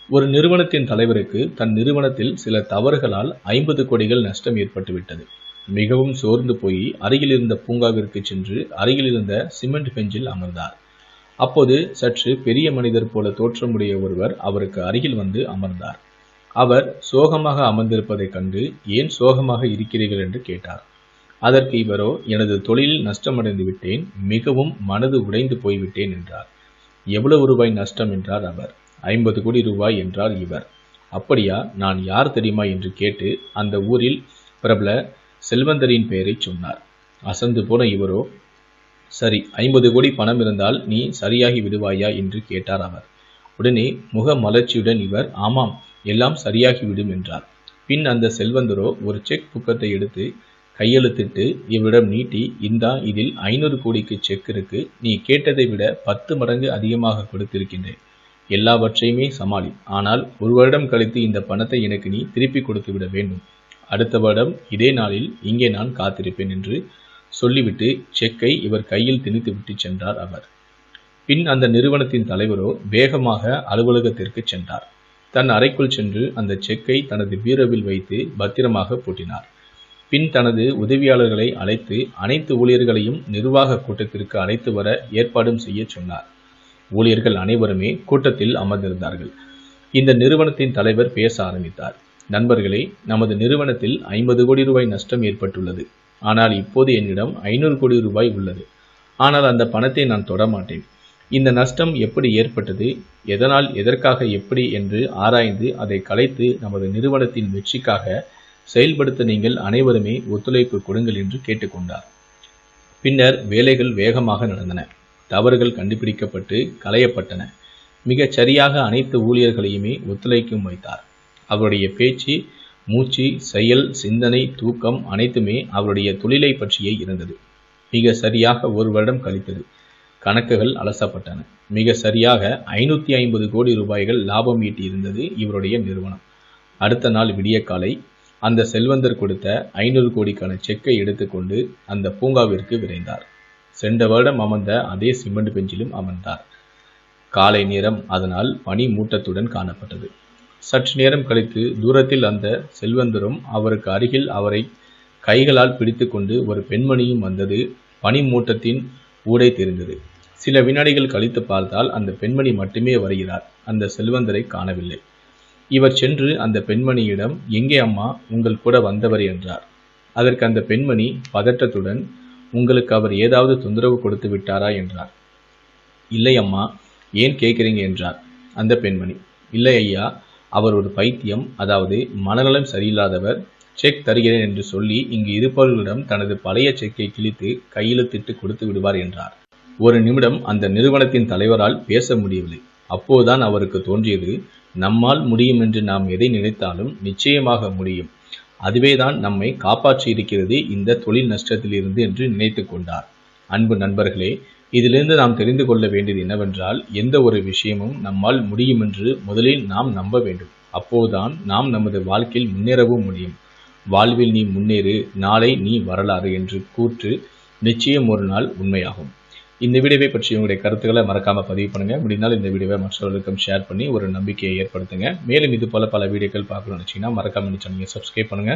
ஒரு நிறுவனத்தின் தலைவருக்கு தன் நிறுவனத்தில் சில தவறுகளால் 50 கோடிகள் நஷ்டம் ஏற்பட்டுவிட்டது. மிகவும் சோர்ந்து போய் அருகில் இருந்த பூங்காவிற்கு சென்று அருகில் இருந்த சிமெண்ட் பெஞ்சில் அமர்ந்தார். அப்போது சற்று பெரிய மனிதர் போல தோற்றமுடைய ஒருவர் அவருக்கு அருகில் வந்து அமர்ந்தார். அவர் சோகமாக அமர்ந்திருப்பதைக் கண்டு, ஏன் சோகமாக இருக்கிறீர்கள் என்று கேட்டார். அதற்கு இவரோ, எனது தொழிலில் நஷ்டமடைந்து விட்டேன், மிகவும் மனது உடைந்து போய்விட்டேன் என்றார். எவ்வளவு ரூபாய் நஷ்டம் என்றார் அவர். 50 கோடி ரூபாய் என்றார் இவர். அப்படியா, நான் யார் தெரியுமா என்று கேட்டு அந்த ஊரில் பிரபல செல்வந்தரின் பெயரை சொன்னார். அசந்து போன இவரோ, சரி, 50 கோடி பணம் இருந்தால் நீ சரியாகி விடுவாயா என்று கேட்டார் அவர். உடனே முக மலர்ச்சியுடன் இவர், ஆமாம், எல்லாம் சரியாகிவிடும் என்றார். பின் அந்த செல்வந்தரோ ஒரு செக் புக்கத்தை எடுத்து கையெழுத்திட்டு இவரிடம் நீட்டி, இந்தா, இதில் 500 கோடிக்கு செக் இருக்கு, நீ கேட்டதை விட 10 மடங்கு அதிகமாக கொடுத்திருக்கின்றேன், எல்லாவற்றையுமே சமாளி, ஆனால் ஒரு வருடம் கழித்து இந்த பணத்தை எனக்கு நீ திருப்பி கொடுத்து விட வேண்டும், அடுத்த வருடம் இதே நாளில் இங்கே நான் காத்திருப்பேன் என்று சொல்லிவிட்டு செக்கை இவர் கையில் திணித்து விட்டு சென்றார் அவர். பின் அந்த நிறுவனத்தின் தலைவரோ வேகமாக அலுவலகத்திற்கு சென்றார். தன் அறைக்குள் சென்று அந்த செக்கை தனது பீரோவில் வைத்து பத்திரமாக பூட்டினார். பின் தனது உதவியாளர்களை அழைத்து அனைத்து ஊழியர்களையும் நிர்வாக கூட்டத்திற்கு அழைத்து வர ஏற்பாடும் செய்ய சொன்னார். ஊழியர்கள் அனைவருமே கூட்டத்தில் அமர்ந்திருந்தார்கள். இந்த நிறுவனத்தின் தலைவர் பேச ஆரம்பித்தார். நண்பர்களே, நமது நிறுவனத்தில் 50 கோடி ரூபாய் நஷ்டம் ஏற்பட்டுள்ளது. ஆனால் இப்போது என்னிடம் 500 கோடி ரூபாய் உள்ளது. ஆனால் அந்த பணத்தை நான் தொடமாட்டேன். இந்த நஷ்டம் எப்படி ஏற்பட்டது, எதனால், எதற்காக, எப்படி என்று ஆராய்ந்து அதை கலைத்து நமது நிறுவனத்தின் வெற்றிக்காக செயல்படுத்த நீங்கள் அனைவருமே ஒத்துழைப்பு கொடுங்கள் என்று கேட்டுக்கொண்டார். பின்னர் வேலைகள் வேகமாக நடந்தன. தவறுகள் கண்டுபிடிக்கப்பட்டு களையப்பட்டன. மிகச் சரியாக அனைத்து ஊழியர்களையுமே ஒத்துழைக்கும் வைத்தார். அவருடைய பேச்சு, மூச்சு, செயல், சிந்தனை, தூக்கம் அனைத்துமே அவருடைய தொழிலை பற்றியே இருந்தது. மிக சரியாக ஒரு வருடம் கழித்தது. கணக்குகள் அலசப்பட்டன. மிக சரியாக 550 கோடி ரூபாய்கள் லாபம் ஈட்டி இருந்தது இவருடைய நிறுவனம். அடுத்த நாள் விடிய காலை அந்த செல்வந்தர் கொடுத்த 500 கோடிக்கான செக்கை எடுத்துக்கொண்டு அந்த பூங்காவிற்கு விரைந்தார். சென்ற வருடம் அமர்ந்த அதே சிமெண்ட் பெஞ்சிலும் அமர்ந்தார். காலை நேரம், அதனால் பனி மூட்டத்துடன் காணப்பட்டது. சற்று நேரம் கழித்து தூரத்தில் அந்த செல்வந்தரும் அவருக்கு அருகில் அவரை கைகளால் பிடித்து கொண்டு ஒரு பெண்மணியும் வந்தது பனி மூட்டத்தின் ஊடே தெரிந்தது. சில வினாடிகள் கழித்து பார்த்தால் அந்த பெண்மணி மட்டுமே வருகிறார். அந்த செல்வந்தரை காணவில்லை. இவர் சென்று அந்த பெண்மணியிடம், எங்கே அம்மா, உங்கள் கூட வந்தவர் என்றார். அதற்கு அந்த பெண்மணி பதற்றத்துடன், உங்களுக்கு அவர் ஏதாவது தொந்தரவு கொடுத்து விட்டாரா என்றார். இல்லை அம்மா, ஏன் கேட்குறீங்க என்றார் அந்த பெண்மணி. இல்லை ஐயா, அவர் ஒரு பைத்தியம், அதாவது மனநலம் சரியில்லாதவர். செக் தருகிறேன் என்று சொல்லி இங்கு இருப்பவர்களிடம் தனது பழைய செக்கை கிழித்து கையெழுத்திட்டு கொடுத்து விடுவார் என்றார். ஒரு நிமிடம் அந்த நிறுவனத்தின் தலைவரால் பேச முடியவில்லை. அப்போதுதான் அவருக்கு தோன்றியது, நம்மால் முடியும் என்று நாம் எதை நினைத்தாலும் நிச்சயமாக முடியும். அதுவேதான் நம்மை காப்பாற்றி இருக்கிறது இந்த தொழில் நஷ்டத்திலிருந்து என்று நினைத்து கொண்டார். அன்பு நண்பர்களே, இதிலிருந்து நாம் தெரிந்து கொள்ள வேண்டியது என்னவென்றால், எந்த ஒரு விஷயமும் நம்மால் முடியும் என்று முதலில் நாம் நம்ப வேண்டும். அப்போதுதான் நாம் நமது வாழ்க்கையில் முன்னேறவும் முடியும். வாழ்வில் நீ முன்னேறு, நாளை நீ வரலாறு என்று கூற்று நிச்சயம் ஒரு நாள் உண்மையாகும். இந்த வீடியோவை பற்றி உங்களுடைய கருத்துக்களை மறக்காம பதிவு பண்ணுங்க. முடிந்தால் இந்த வீடியோவை மற்றவர்களுக்கும் ஷேர் பண்ணி ஒரு நம்பிக்கையை ஏற்படுத்துங்க. மேலும் இது போல பல வீடியோக்கள் பார்க்கணும்னு நினைச்சீங்கன்னா மறக்காம சப்ஸ்கிரைப் பண்ணுங்க.